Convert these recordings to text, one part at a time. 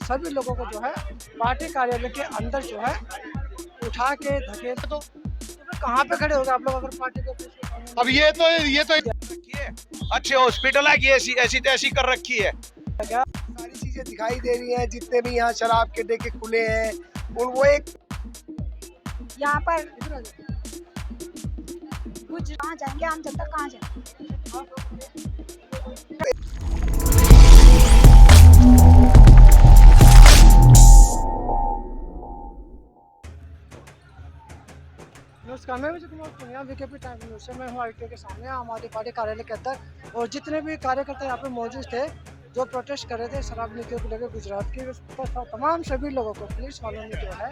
सभी लोगों को जो है पार्टी कार्यालय के अंदर जो है उठा के धकेल। तो कहाँ पे खड़े हो गए आप लोग अगर पार्टी के? अब ये तो अच्छे हॉस्पिटल है कि ऐसी तैसी कर रखी है। सारी चीजें दिखाई दे रही हैं, जितने भी यहाँ शराब के ठेके खुले हैं और वो एक यहाँ पर कुछ कहाँ जाएंगे, आम जनता कहाँ जाएंगे? नमस्कार, मैं Vijay Kumar Punia, VKP time news से। मैं हूँ आईटीओ के सामने आम आदमी पार्टी कार्यालय के अंदर, और जितने भी कार्यकर्ता यहाँ पे मौजूद थे जो प्रोटेस्ट कर रहे थे शराब नीतियों को लेकर गुजरात की, तमाम सभी लोगों को पुलिस वालों ने जो है,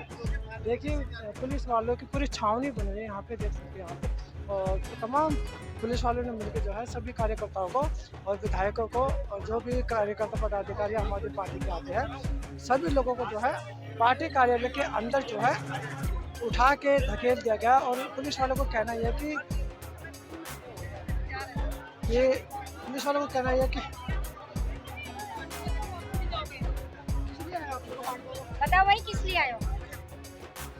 देखिए पुलिस वालों की पूरी छावनी बन रही है यहाँ पे, देख सकते हैं यहाँ पे। और तमाम पुलिस वालों ने मिलकर जो है सभी कार्यकर्ताओं को और विधायकों को और जो भी कार्यकर्ता पदाधिकारी आम आदमी पार्टी के आते हैं सभी लोगों को जो है पार्टी कार्यालय के अंदर जो है उठा के धकेल दिया गया। और पुलिस वालों को कहना यह है कि बताओ भाई किस लिए आए हो?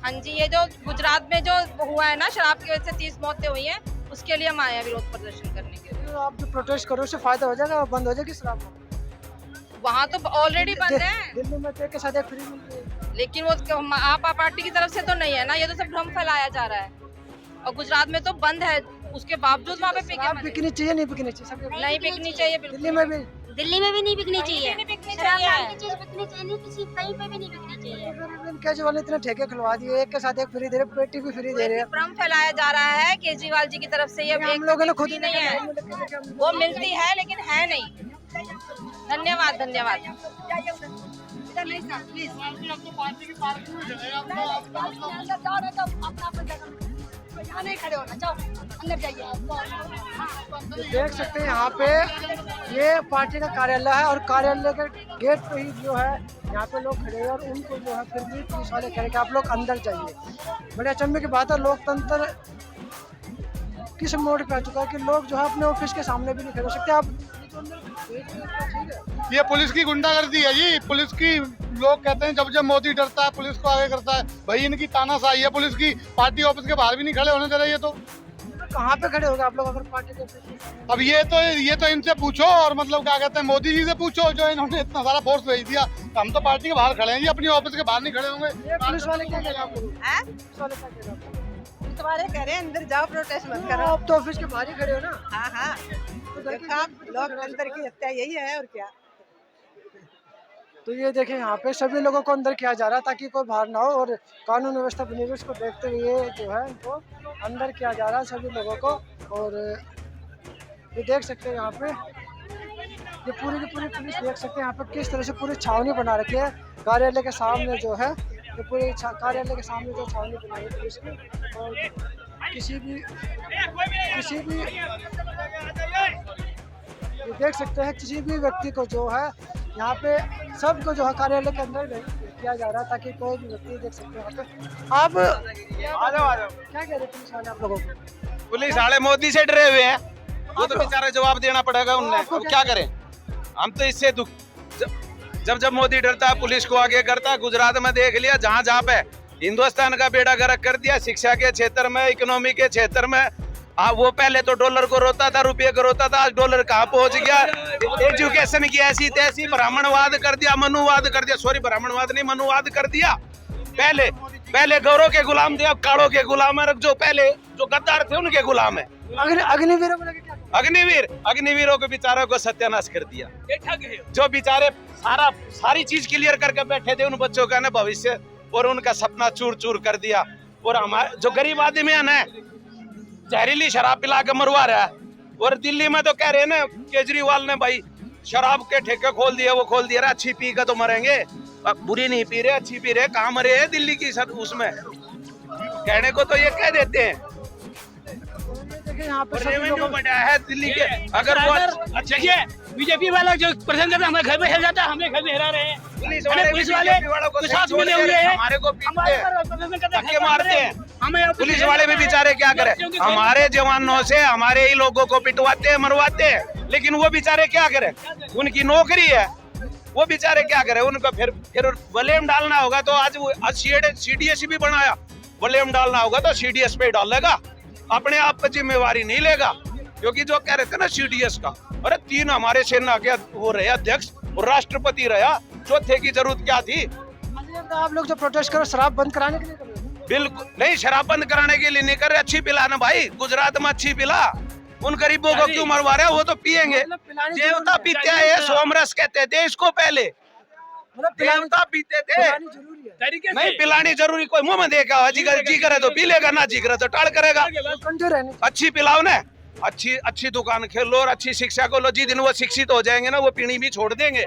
हाँ जी, ये जो गुजरात में जो हुआ है ना, शराब की वजह से 30 मौतें हुई हैं, उसके लिए हम आए हैं विरोध प्रदर्शन करने के लिए। तो आप जो प्रोटेस्ट करो उससे फायदा हो जाएगा, बंद हो जाएगी शराब? वहाँ तो ऑलरेडी बंद है, दिल्ली में एक के साथ एक फ्री मिलती है, लेकिन वो आप पार्टी की तरफ से तो नहीं है ना, ये तो सब भ्रम फैलाया जा रहा है। और गुजरात में तो बंद है, उसके बावजूद वहाँ पे बिकनी चाहिए नहीं बिकनी चाहिए? नहीं बिकनी चाहिए, बिल्कुल। दिल्ली में भी नहीं बिकनी चाहिए, नहीं बिकनी शराब चाहिए। नाम की चीज बिकनी चाहिए नहीं, किसी कहीं पे भी नहीं बिकनी चाहिए। केजरीवाल ने इतने ठेके खुलवा दिए, एक के साथ एक फ्री दे रहे, पेटी भी फ्री दे रहे हैं। भ्रम फैलाया जा रहा है केजरीवाल जी की तरफ से, ये हम लोगों ने खुद ही नहीं है, वो मिलती है लेकिन है नहीं। धन्यवाद धन्यवाद। देख सकते हैं यहाँ पे ये पार्टी का कार्यालय है, और कार्यालय के गेट पे ही जो है यहाँ पे लोग खड़े हैं, और उनको जो है फिर भी पुलिस वाले कह रहे कि आप लोग अंदर जाइए। बड़े अचंभे की बात है, लोकतंत्र किस मोड़ पे आ चुका है कि लोग जो है अपने ऑफिस के सामने भी नहीं खड़े हो सकते। आप ये पुलिस की गुंडागर्दी है जी, पुलिस की। लोग कहते हैं जब मोदी डरता है पुलिस को आगे करता है, भाई इनकी तानाशाही है पुलिस की। पार्टी ऑफिस के बाहर भी नहीं खड़े होने चाहिए। तो कहाँ पे खड़े हो गए आप लोग अगर पार्टी के ऑफिस के सामने? अब ये तो इनसे पूछो, और मतलब क्या कहते हैं मोदी जी से पूछो, जो इन्होंने इतना सारा फोर्स भेज दिया। हम तो पार्टी के बाहर खड़े हैं जी, अपनी ऑफिस के बाहर नहीं खड़े होंगे। ये पुलिस वाले क्या कह रहे हैं आपको? पुलिस वाले क्या कह रहे हैं आपको? तुम्हारे कह रहे हैं अंदर जाओ, प्रोटेस्ट मत करो। आप तो ऑफिस के बाहर ही खड़े हो ना? हाँ हाँ, लोग अंदर की हत्या यही है और क्या। तो ये देखें यहाँ पे सभी लोगों को अंदर किया जा रहा है ताकि कोई बाहर ना हो, और कानून व्यवस्था बनी हुई उसको देखते हुए जो है इनको अंदर किया जा रहा है सभी लोगों को। और ये देख सकते हैं यहाँ पे ये पूरी की पूरी पुलिस, देख सकते हैं यहाँ पे किस तरह से पूरी छावनी बना रखी है कार्यालय के सामने जो है। ये पूरी कार्यालय के सामने जो छावनी बनाई है पुलिस की, और किसी भी ये देख सकते हैं किसी भी व्यक्ति को जो है यहाँ पे सबको जो है कार्यालय के अंदर किया जा रहा है ताकि कोई भी व्यक्ति, देख सकते हैं यहाँ पे। आप आ जाओ क्या कह रहे हैं पुलिस वाले आप लोगों को? पुलिस वाले मोदी से डरे हुए हैं, वो तो बेचारा जवाब देना पड़ेगा उन्हें। अब क्या करें हम तो इससे दुख। जब मोदी डरता है पुलिस को आगे करता है। गुजरात में देख लिया, जहाँ पे हिंदुस्तान का बेड़ा गर्क कर दिया, शिक्षा के क्षेत्र में, इकोनॉमी के क्षेत्र में। वो पहले तो डॉलर को रोता था, रुपये को रोता था, आज डॉलर कहाँ पहुंच गया। एजुकेशन की ऐसी तैसी ब्राह्मणवाद कर दिया, मनुवाद कर दिया। सॉरी, ब्राह्मणवाद नहीं, मनुवाद कर दिया। पहले गौरों के गुलाम थे, अब काड़ों के गुलाम है। जो पहले जो गद्दार थे उनके गुलाम है। अग्निवीरों के बेचारों को सत्यानाश कर दिया। जो बेचारे सारी चीज क्लियर करके बैठे थे, उन बच्चों का ना भविष्य और उनका सपना चूर चूर कर दिया। और हमारे जो गरीब आदमी है ना, जहरीली शराब पिला के मरवा रहा है। और दिल्ली में तो कह रहे हैं ना केजरीवाल ने, भाई शराब के ठेके खोल दिए, वो खोल दिया। अच्छी पी के तो मरेंगे, बुरी नहीं पी रहे, अच्छी पी रहे। कहाँ मरे हैं दिल्ली की उसमें? कहने को तो ये कह देते हैं यहाँ पे रेवेन्यू बढ़ा है दिल्ली के। अगर वो अच्छा बीजेपी वाला जो प्रेजेंट करता है हमारे घर में हिल जाता है, हमें घर में हिला रहे हैं। पुलिस वाले को साथ मिले हुए हैं, हमारे को पीटते हैं, धक्के मारते हैं। हमें पुलिस वाले भी बेचारे क्या करें, हमारे जवानों से हमारे ही लोगों को पिटवाते हैं, मरवाते हैं। लेकिन वो बेचारे क्या करें, उनकी नौकरी है, वो बेचारे क्या करें, उनको फिर वॉल्यूम डालना होगा तो आज वो CDS भी बनाया, वॉल्यूम डालना होगा तो CDS पे डालेगा, अपने आप पर जिम्मेवारी नहीं लेगा। क्योंकि जो कह रहे थे ना CDS का, अरे 3 हमारे सेना के वो रहे अध्यक्ष और राष्ट्रपति रहा, चौथे की जरूरत क्या थी? आप लोग जो प्रोटेस्ट करो शराब बंद कराने के लिए कर रहे हो? बिल्कुल नहीं, शराब बंद कराने के लिए नहीं कर रहे, अच्छी पिला ना भाई, गुजरात में अच्छी पिला, उन गरीबों को क्यों मरवा रहे? वो तो पियेंगे, देवता पीते हैं, सोमरस कहते थे इसको, पहले देवता पीते थे। नहीं पिलानी जरूरी, कोई मुंह में देगा, जी करे तो पी लेगा, ना जी करे तो टाल करेगा। अच्छी पिलाओ ना, अच्छी दुकान खेलो और अच्छी शिक्षा को लो। जिस दिन वो शिक्षित हो जाएंगे ना, वो पीनी भी छोड़ देंगे।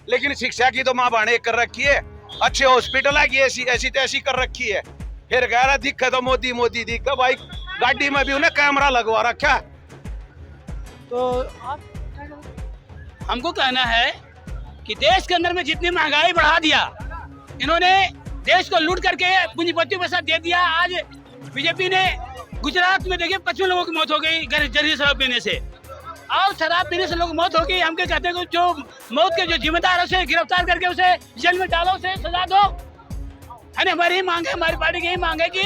लेकिन शिक्षा की तो माँ बाने कर रखी है, अच्छे हॉस्पिटल की ऐसी तैसी कर रखी है। फिर कह रहा दिखे तो मोदी दिखे, भाई गाड़ी में भी उन्हें कैमरा लगवा रखा। तो आप हमको कहना है कि देश के अंदर में जितनी महंगाई बढ़ा दिया इन्होंने, देश को लूट करके पूंजीपतियों के साथ दे दिया। आज बीजेपी ने गुजरात में देखिए 25 लोगों की मौत हो गई जहरीली शराब पीने से, और शराब पीने से लोगों की मौत हो गई। हम क्या कहते हैं कि जो मौत के जो जिम्मेदार है उसे गिरफ्तार करके उसे जेल में डालो, उसे सजा दो। है हमारी मांग है, हमारी पार्टी की यही मांग है कि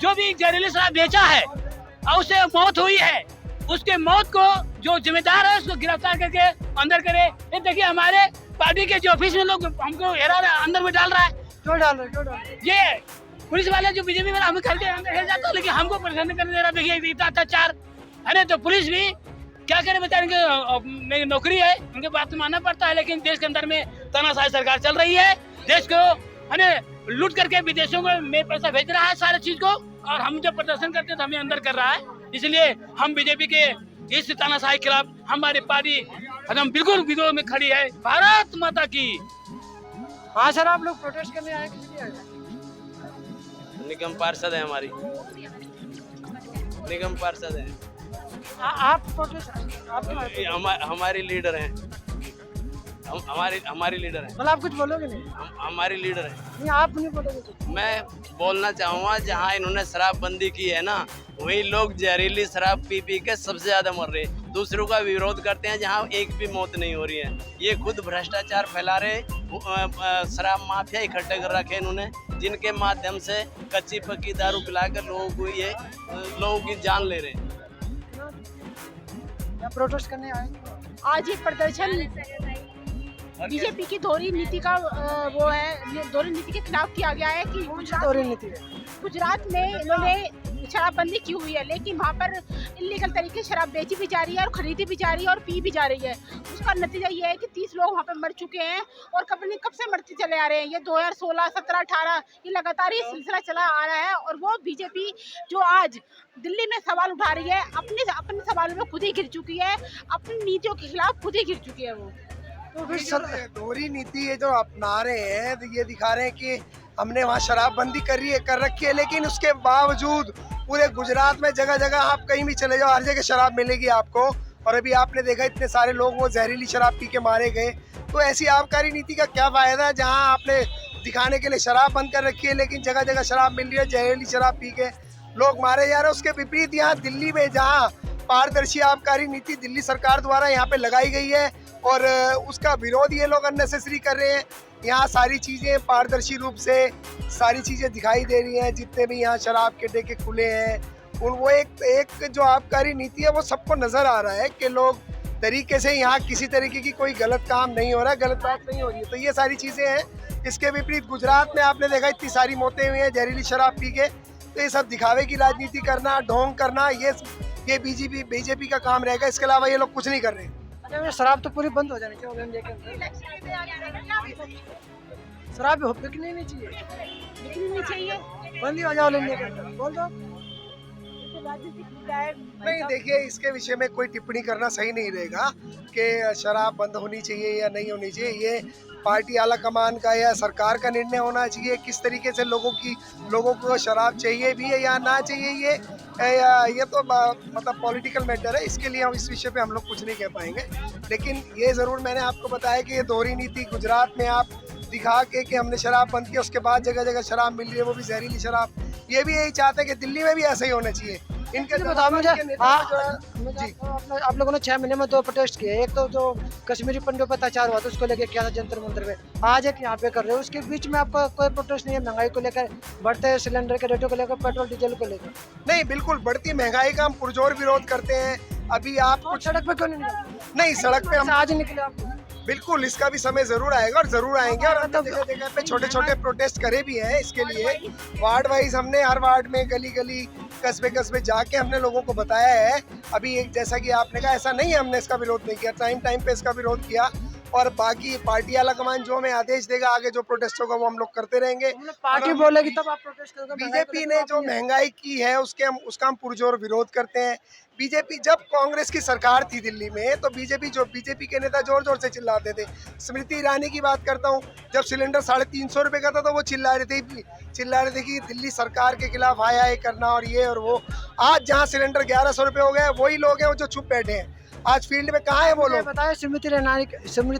जो भी जहरीली शराब बेचा है और उसे मौत हुई है, उसके मौत को जो जिम्मेदार है उसको गिरफ्तार करके अंदर करे। ये देखिए हमारे पार्टी के जो ऑफिस में लोग हमको अंदर में डाल रहा है। क्यों डाल रहे? ये पुलिस वाले जो बीजेपी वाले हमें खरीदे अंदर हेल जाता है, लेकिन हमको परेशान करने दे रहा। देखिए इतना अत्याचार है ना, तो पुलिस भी क्या करे बेचारे, उनकी नौकरी है, उनके बात तो मानना पड़ता है। लेकिन देश के अंदर में तानाशाही सरकार चल रही है, देश को है ना लूट करके विदेशों में पैसा भेज रहा है सारे चीज को, और हम जब प्रदर्शन करते हैं तो हमें अंदर कर रहा है। इसलिए हम बीजेपी के इस तानाशाही के खिलाफ हमारी पार्टी हम बिल्कुल विरोध में खड़ी है। भारत माता की। हाँ सर, आप लोग प्रोटेस्ट करने आए कि नहीं आए? निगम पार्षद है, हमारी निगम पार्षद है। आप प्रोटेस्ट हमारी लीडर है, हमारी लीडर है। मतलब आप कुछ बोलोगे नहीं? हमारी लीडर है। नहीं, आप नहीं बोलोगे तो? मैं बोलना चाहूँगा, जहाँ इन्होंने शराबबंदी की है ना, वही लोग जहरीली शराब पी के सबसे ज्यादा मर रहे, दूसरों का विरोध करते हैं जहाँ एक भी मौत नहीं हो रही है। ये खुद भ्रष्टाचार फैला रहे, शराब माफिया इकट्ठे कर रखे इन्होंने, जिनके माध्यम से कच्ची पक्की दारू पिलाकर लोगों की जान ले रहे हैं। प्रोटेस्ट करने आए? आज ये प्रदर्शन बीजेपी की दोहरी नीति का वो है, दोहरी नीति के खिलाफ किया गया है कि गुजरात में इन्होंने शराबबंदी की हुई है, लेकिन वहाँ पर इलीगल तरीके से शराब बेची भी जा रही है और खरीदी भी जा रही है और पी भी जा रही है। उसका नतीजा ये है कि 30 लोग वहाँ पे मर चुके हैं, और कब से मरते चले आ रहे हैं। ये 2016, 17, 18 ये लगातार ये सिलसिला चला आ रहा है। और वो बीजेपी जो आज दिल्ली में सवाल उठा रही है, अपने सवालों में खुद ही गिर चुकी है, अपनी नीतियों के खिलाफ खुद ही गिर चुकी है वो। तो फिर दोहरी नीति ये जो अपना रहे हैं, तो ये दिखा रहे हैं कि हमने वहाँ शराबबंदी कर रखी है, लेकिन उसके बावजूद पूरे गुजरात में जगह जगह आप कहीं भी चले जाओ, हर जगह शराब मिलेगी आपको। और अभी आपने देखा इतने सारे लोग वो जहरीली शराब पी के मारे गए। तो ऐसी आबकारी नीति का क्या फायदा है, जहाँ आपने दिखाने के लिए शराब बंद कर रखी है, लेकिन जगह जगह शराब मिल रही है, जहरीली शराब पी के लोग मारे जा रहे हैं। उसके विपरीत यहाँ दिल्ली में, जहाँ पारदर्शी आबकारी नीति दिल्ली सरकार द्वारा यहाँ पे लगाई गई है और उसका विरोध ये लोग अननेसेसरी कर रहे हैं। यहाँ सारी चीज़ें पारदर्शी रूप से सारी चीज़ें दिखाई दे रही हैं, जितने भी यहाँ शराब के ठेके खुले हैं, उन वो एक जो आबकारी नीति है वो सबको नज़र आ रहा है कि लोग तरीके से यहाँ किसी तरीके की कोई गलत काम नहीं हो रहा है, गलत बात नहीं हो रही है। तो ये सारी चीज़ें हैं। इसके विपरीत गुजरात में आपने देखा इतनी सारी मौतें हुई हैं जहरीली शराब पी के। तो ये सब दिखावे की राजनीति करना, ढोंग करना, ये बीजेपी का काम रहेगा। इसके अलावा ये लोग कुछ नहीं कर रहे। शराब तो पूरी बंद हो जानी चाहिए, शराब बिकनी नहीं चाहिए, बंद ही हो जाओ लेने के अंदर। बोल दो नहीं, देखिए इसके विषय में कोई टिप्पणी करना सही नहीं रहेगा कि शराब बंद होनी चाहिए या नहीं होनी चाहिए। ये पार्टी आला कमान का या सरकार का निर्णय होना चाहिए, किस तरीके से लोगों को शराब चाहिए भी है या ना चाहिए। ये तो मतलब पॉलिटिकल मैटर है, इसके लिए हम इस विषय पे हम लोग कुछ नहीं कह पाएंगे। लेकिन ये ज़रूर मैंने आपको बताया कि ये दोहरी नीति गुजरात में आप दिखा के कि हमने शराब बंद किया, उसके बाद जगह जगह शराब मिल रही है, वो भी जहरीली शराब। ये भी यही चाहते हैं कि दिल्ली में भी ऐसा ही होना चाहिए। इनके बताओ मुझे, इनके नेता हाँ, जो है जी आप लोगों ने 6 महीने में 2 प्रोटेस्ट किए। एक तो जो कश्मीरी पंडितों पर अत्याचार हुआ था उसको लेके किया था जंतर मंतर में, आज एक यहाँ पे कर रहे हो। उसके बीच में आपका कोई प्रोटेस्ट नहीं है महंगाई को लेकर, बढ़ते सिलेंडर के रेटों को लेकर, पेट्रोल डीजल को लेकर? नहीं, बिल्कुल बढ़ती महंगाई का हम पुरजोर विरोध करते हैं। अभी आप कुछ सड़क पे क्यों नहीं निकलते? नहीं, सड़क पे हम आज निकले आप? बिल्कुल इसका भी समय जरूर आएगा और जरूर आएंगे, और हमने जगह जगह पे छोटे छोटे प्रोटेस्ट करे भी हैं इसके लिए। वार्ड वाइज हमने हर वार्ड में गली गली कस्बे कस्बे जाके हमने लोगों को बताया है। अभी एक जैसा कि आपने कहा, ऐसा नहीं है हमने इसका विरोध नहीं किया, टाइम टाइम पे इसका विरोध किया, और बाकी पार्टी वाला कमान जो हमें आदेश देगा आगे जो प्रोटेस्ट होगा वो हम लोग करते रहेंगे। पार्टी बोलेगी तब आप प्रोटेस्ट करोगे? बीजेपी ने जो महंगाई की है उसका हम पुरजोर विरोध करते हैं। बीजेपी, जब कांग्रेस की सरकार थी दिल्ली में तो बीजेपी के नेता जोर जोर से चिल्लाते थे। स्मृति ईरानी की बात करता हूँ, जब सिलेंडर 350 रुपए का था तो वो चिल्ला रहे थे कि दिल्ली सरकार के खिलाफ हाय करना और ये और वो। आज जहाँ सिलेंडर 1100 रुपए हो गए, वही लोग हैं जो चुप बैठे हैं। आज फील्ड में कहाँ है वो लोग? बताया स्मृति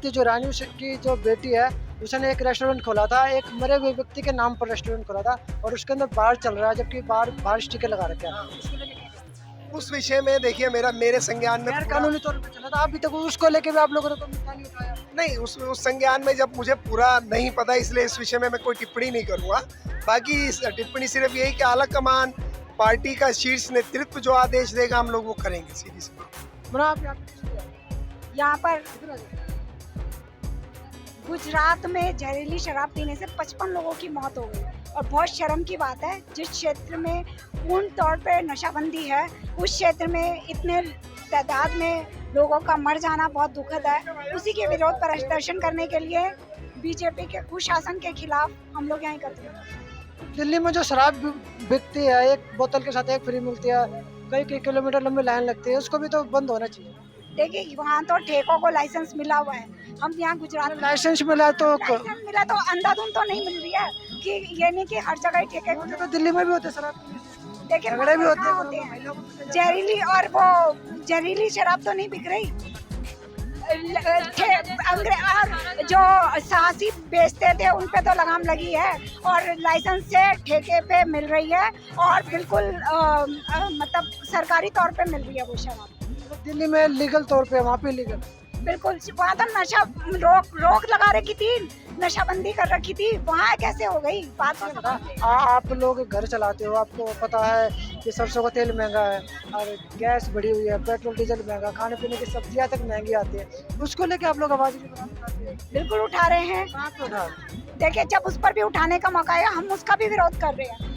जो ईरानी की जो बेटी है, उसने एक रेस्टोरेंट खोला था, एक मरे हुए व्यक्ति के नाम पर रेस्टोरेंट खोला था, और उसके अंदर बार चल रहा है, जबकि बार स्टिकर लगा रखे हैं। उस विषय में देखिए मेरे संज्ञान में गैर कानूनी तौर पर चला था, अभी तक उसको लेके भी आप लोगों ने कोई मुद्दा नहीं उठाया? नहीं, उस संज्ञान में जब मुझे पूरा नहीं पता, इसलिए इस विषय में मैं कोई टिप्पणी नहीं करूंगा। बाकी टिप्पणी सिर्फ यही कि आला कमान पार्टी का शीर्ष नेतृत्व जो आदेश देगा हम लोग वो करेंगे, सीधी सी बात। यहाँ पर गुजरात में जहरीली शराब पीने से 55 लोगों की मौत हो गई, और बहुत शर्म की बात है जिस क्षेत्र में पूर्ण तौर पे नशाबंदी है उस क्षेत्र में इतने तादाद में लोगों का मर जाना बहुत दुखद है। उसी के विरोध प्रदर्शन करने के लिए बीजेपी के कुशासन के खिलाफ हम लोग यहाँ करते हैं। दिल्ली में जो शराब बिकती है, एक बोतल के साथ एक फ्री मिलती है, कई किलोमीटर लंबी लाइन लगती है, उसको भी तो बंद होना चाहिए। देखिए वहाँ तो ठेकों को लाइसेंस मिला हुआ है, हम यहाँ गुजरात में लाइसेंस मिला तो अंधाधुंध तो नहीं मिल रही है कि ये नहीं कि हर जगह ठेके। तो दिल्ली में भी होते शराब, देखिए झगड़े भी होते हैं। जहरीली, और वो जहरीली शराब तो नहीं बिक रही। और जो साहसी बेचते थे उन पे तो लगाम लगी है, और लाइसेंस से ठेके पे मिल रही है, और बिल्कुल मतलब सरकारी तौर पे मिल रही है वो शराब। दिल्ली में लीगल तौर पे, वहाँ पे लीगल बिल्कुल। वहाँ तो नशा रोक लगा रखी थी, नशाबंदी कर रखी थी, वहाँ कैसे हो गई बात? आप लोग घर चलाते हो, आपको पता है कि सरसों का तेल महंगा है, और गैस बढ़ी हुई है, पेट्रोल डीजल महंगा, खाने पीने की सब्जियां तक महंगी आती है, उसको लेके आप लोग आवाज नहीं उठाते हैं? बिल्कुल उठा रहे हैं। कहाँ पे उठा? देखिए जब उस पर भी उठाने का मौका आया हम उसका भी विरोध कर रहे हैं।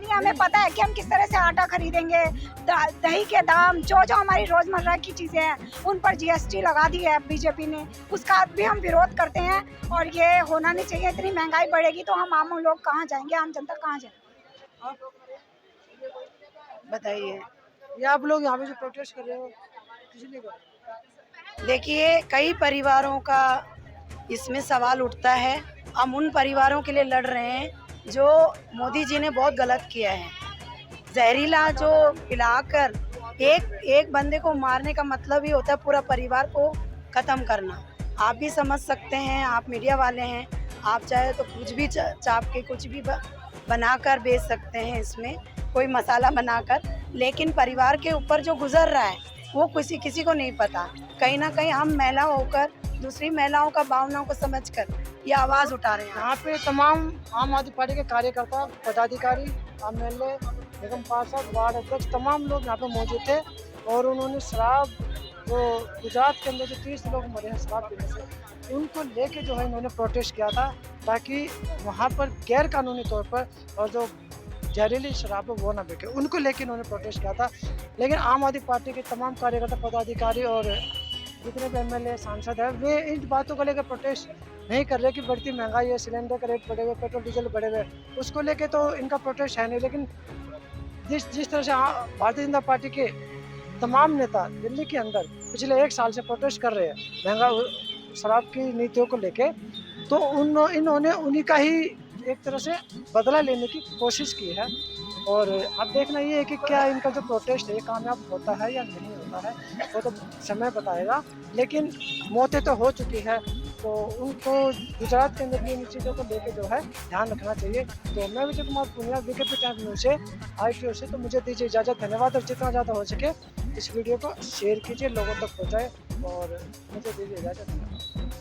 हमें पता है कि हम किस तरह से आटा खरीदेंगे, दही के दाम, जो हमारी रोजमर्रा की चीजें हैं उन पर जीएसटी लगा दी है बीजेपी ने, उसका भी हम विरोध करते हैं। और ये होना नहीं चाहिए। इतनी महंगाई बढ़ेगी तो हम आम लोग कहाँ जाएंगे, आम जनता कहाँ जाएंगे? बताइए। ये आप लोग यहाँ पे जो प्रोटेस्ट कर रहे हो किस लिए कर रहे हो? देखिए कई परिवारों का इसमें सवाल उठता है, हम उन परिवारों के लिए लड़ रहे हैं जो मोदी जी ने बहुत गलत किया है। जहरीला जो पिलाकर एक बंदे को मारने का मतलब ही होता है पूरा परिवार को ख़त्म करना। आप भी समझ सकते हैं, आप मीडिया वाले हैं, आप चाहे तो कुछ भी चाप के कुछ भी बनाकर बेच सकते हैं, इसमें कोई मसाला बनाकर, लेकिन परिवार के ऊपर जो गुजर रहा है वो किसी को नहीं पता। कहीं ना कहीं हम महिला होकर दूसरी महिलाओं का भावनाओं को समझकर ये आवाज़ उठा रहे हैं। यहाँ पे तमाम आम आदमी पार्टी के कार्यकर्ता, पदाधिकारी, एमएलए, निगम पार्षद, वार्ड अध्यक्ष, तमाम लोग यहाँ पे मौजूद थे, और उन्होंने शराब, जो गुजरात के अंदर जो 30 लोग मरे हैं शराब पीने से, उनको लेके जो है इन्होंने प्रोटेस्ट किया था, ताकि वहाँ पर गैर कानूनी तौर पर और जो जहरीली शराब है वो ना बिके, उनको लेके इन्होंने प्रोटेस्ट किया था। लेकिन आम आदमी पार्टी के तमाम कार्यकर्ता, पदाधिकारी और जितने भी एमएलए, सांसद हैं, वे इन बातों को लेकर प्रोटेस्ट नहीं कर रहे कि बढ़ती महंगाई है, सिलेंडर का रेट बढ़े हुए, पेट्रोल डीजल बढ़े हुए, उसको लेके तो इनका प्रोटेस्ट है नहीं। लेकिन जिस तरह से भारतीय जनता पार्टी के तमाम नेता दिल्ली के अंदर पिछले 1 साल से प्रोटेस्ट कर रहे हैं महंगा शराब की नीतियों को लेके, तो इन्होंने उन्हीं का ही एक तरह से बदला लेने की कोशिश की है। और अब देखना ये है कि क्या इनका जो प्रोटेस्ट है कामयाब होता है या नहीं होता है, वो तो समय बताएगा। लेकिन मौतें तो हो चुकी है, तो उनको गुजरात के अंदर भी इन चीज़ों को लेकर जो है ध्यान रखना चाहिए। तो मैं Vijay Kumar Punia, VKP time news से, ITO से। तो मुझे दीजिए इजाज़त, धन्यवाद। और जितना ज़्यादा हो सके इस वीडियो को शेयर कीजिए, लोगों तक पहुँचाए, और मुझे दीजिए इजाज़त, धन्यवाद।